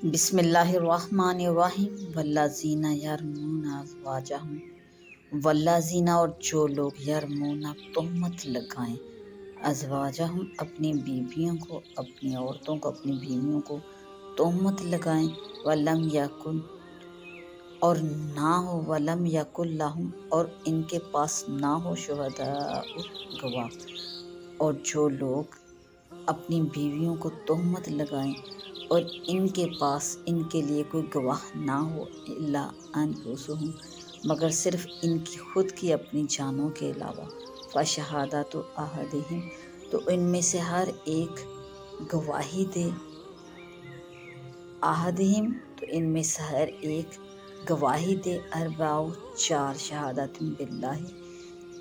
بسم اللہ الرحمن الرحیم والذین یرمون ازواجہم والذین، اور جو لوگ یرمون تہمت لگائیں ازواجہم اپنی بیویوں کو، اپنی عورتوں کو، اپنی بیویوں کو تہمت لگائیں، ولم یکن، اور نہ ہو، ولم یکن لہم، اور ان کے پاس نہ ہو، شہداء، گواہ، اور جو لوگ اپنی بیویوں کو تہمت لگائیں اور ان کے پاس ان کے لیے کوئی گواہ نہ ہو، الا انفسہم، مگر صرف ان کی خود کی اپنی جانوں کے علاوہ، فشہادۃ احدہم، تو ان میں سے ہر ایک گواہی دے، احدہم، تو ان میں سے ہر ایک گواہی دے، اربع، چار، شہادت باللہ،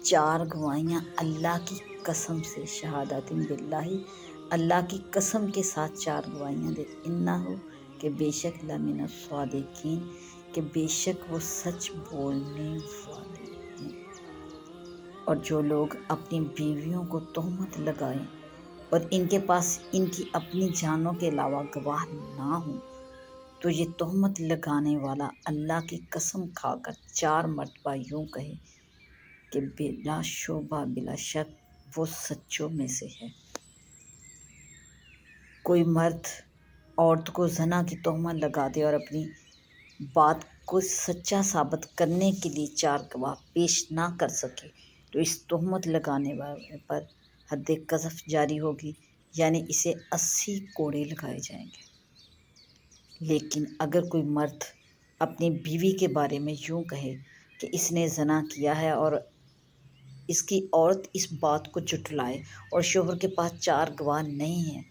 چار گواہیاں اللہ کی قسم سے، شہادت باللہ، اللہ کی قسم کے ساتھ چار گواہیاں دے، انہو، کہ بے شک، لمن الصادقین، کہ بے شک وہ سچ بولنے والے ہیں۔ اور جو لوگ اپنی بیویوں کو تہمت لگائیں اور ان کے پاس ان کی اپنی جانوں کے علاوہ گواہ نہ ہوں، تو یہ تہمت لگانے والا اللہ کی قسم کھا کر چار مرتبہ یوں کہے کہ بلا شبہ، بلا شک وہ سچوں میں سے ہے۔ کوئی مرد عورت کو زنا کی تہمت لگا دے اور اپنی بات کو سچا ثابت کرنے کے لیے چار گواہ پیش نہ کر سکے، تو اس تہمت لگانے والے پر حد قذف جاری ہوگی، یعنی اسے 80 کوڑے لگائے جائیں گے۔ لیکن اگر کوئی مرد اپنی بیوی کے بارے میں یوں کہے کہ اس نے زنا کیا ہے، اور اس کی عورت اس بات کو جھٹلائے اور شوہر کے پاس چار گواہ نہیں ہیں،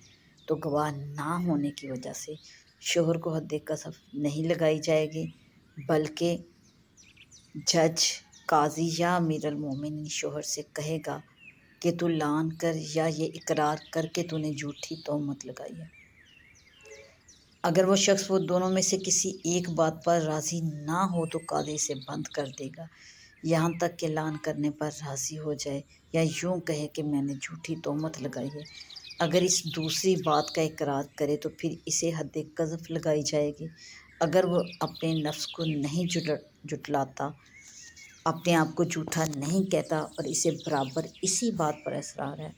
تو گواہ نہ ہونے کی وجہ سے شوہر کو حد قذف نہیں لگائی جائے گی، بلکہ جج، قاضی یا امیر المومنین شوہر سے کہے گا کہ تو لعن کر یا یہ اقرار کر کے تو نے جھوٹی تہمت لگائی ہے۔ اگر وہ شخص وہ دونوں میں سے کسی ایک بات پر راضی نہ ہو تو قاضی اسے بند کر دے گا، یہاں تک کہ لعن کرنے پر راضی ہو جائے یا یوں کہے کہ میں نے جھوٹی تہمت لگائی ہے۔ اگر اس دوسری بات کا اقرار کرے تو پھر اسے حد قذف لگائی جائے گی۔ اگر وہ اپنے نفس کو نہیں جھٹلاتا، اپنے آپ کو جھوٹا نہیں کہتا اور اسے برابر اسی بات پر اصرار ہے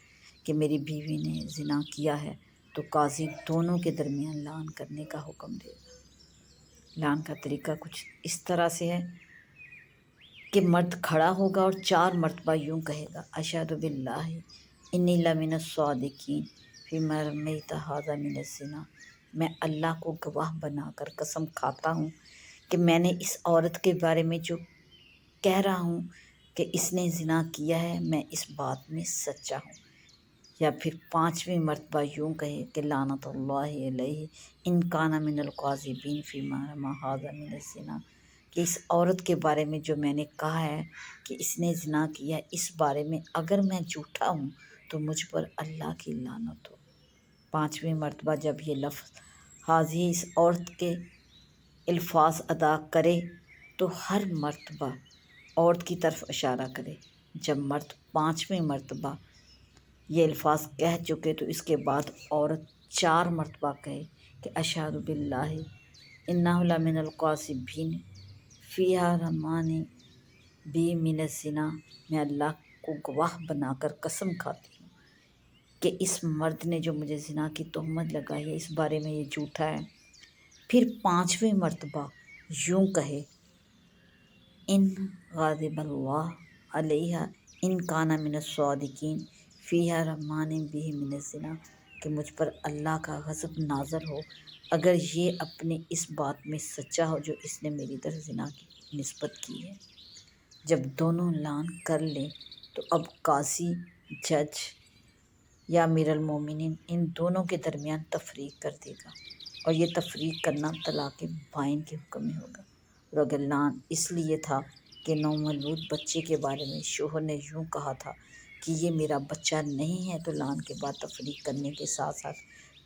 کہ میری بیوی نے زنا کیا ہے، تو قاضی دونوں کے درمیان لعن کرنے کا حکم دے گا۔ لعن کا طریقہ کچھ اس طرح سے ہے کہ مرد کھڑا ہوگا اور چار مرتبہ یوں کہے گا، اشہد باللہ انی لمن الصادقین فیما رمیت ھذا من الزنا، میں اللہ کو گواہ بنا کر قسم کھاتا ہوں کہ میں نے اس عورت کے بارے میں جو کہہ رہا ہوں کہ اس نے زنا کیا ہے، میں اس بات میں سچا ہوں۔ یا پھر پانچویں مرتبہ یوں کہے کہ لعنت اللہ علیہ ان کان من الکاذبین فیما رمی ھذا من الزنا، کہ اس عورت کے بارے میں جو میں نے کہا ہے کہ اس نے زنا کیا ہے، اس بارے میں اگر میں جھوٹا ہوں تو مجھ پر اللہ کی لعنت ہو۔ پانچویں مرتبہ جب یہ لفظ حاضی اس عورت کے الفاظ ادا کرے تو ہر مرتبہ عورت کی طرف اشارہ کرے۔ جب مرد پانچویں مرتبہ یہ الفاظ کہہ چکے تو اس کے بعد عورت چار مرتبہ کہے کہ اشہد باللہ انہ لمن الکاذبین فیہا رمانی بی من الزنا، میں اللہ کو گواہ بنا کر قسم کھاتی ہوں کہ اس مرد نے جو مجھے زنا کی تہمت لگائی ہے، اس بارے میں یہ جھوٹا ہے۔ پھر پانچویں مرتبہ یوں کہے، ان غاضب اللہ علیہ ان کان من الصادقین فیہا رمانی بہ من الزنا، کہ مجھ پر اللہ کا غضب نازل ہو اگر یہ اپنے اس بات میں سچا ہو جو اس نے میری طرف زنا کی نسبت کی ہے۔ جب دونوں لعن کر لیں تو اب قاضی، جج یا امیر المومنین ان دونوں کے درمیان تفریق کر دے گا، اور یہ تفریق کرنا طلاق بائن کے حکم میں ہوگا۔ اور اگر لعن اس لیے تھا کہ نومولود بچے کے بارے میں شوہر نے یوں کہا تھا کہ یہ میرا بچہ نہیں ہے، تو لعن کے بعد تفریق کرنے کے ساتھ ساتھ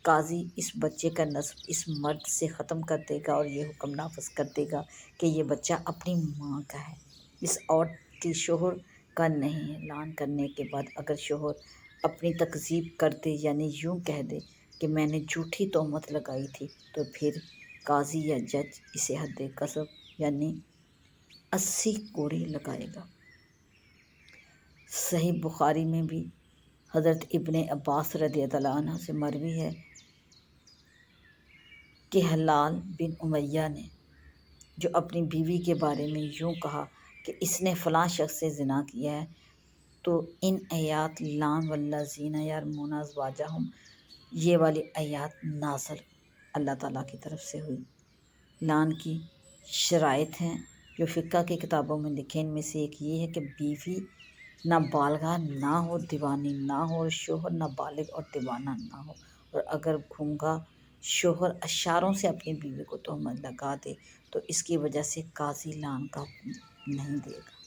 قاضی اس بچے کا نسب اس مرد سے ختم کر دے گا اور یہ حکم نافذ کر دے گا کہ یہ بچہ اپنی ماں کا ہے، اس عورت کے شوہر کا نہیں ہے۔ لعن کرنے کے بعد اگر شوہر اپنی تکذیب کر دے، یعنی یوں کہہ دے کہ میں نے جھوٹی تہمت لگائی تھی، تو پھر قاضی یا جج اسے حد قذف یعنی 80 کوڑے لگائے گا۔ صحیح بخاری میں بھی حضرت ابن عباس رضی اللہ عنہ سے مروی ہے کہ حلال بن امیہ نے جو اپنی بیوی کے بارے میں یوں کہا کہ اس نے فلاں شخص سے زنا کیا ہے، تو ان آیات لعن والذین یرمون ازواجہم یہ والی آیات نازل اللہ تعالیٰ کی طرف سے ہوئی۔ لعن کی شرائط ہیں جو فقہ کی کتابوں میں لکھے، ان میں سے ایک یہ ہے کہ بیوی نابالغہ نہ ہو، دیوانی نہ ہو، اور شوہر نابالغ اور دیوانہ نہ ہو، اور اگر گھونگا شوہر اشاروں سے اپنی بیوی کو تہمت لگا دے تو اس کی وجہ سے قاضی لعن کا حکم نہیں دے گا۔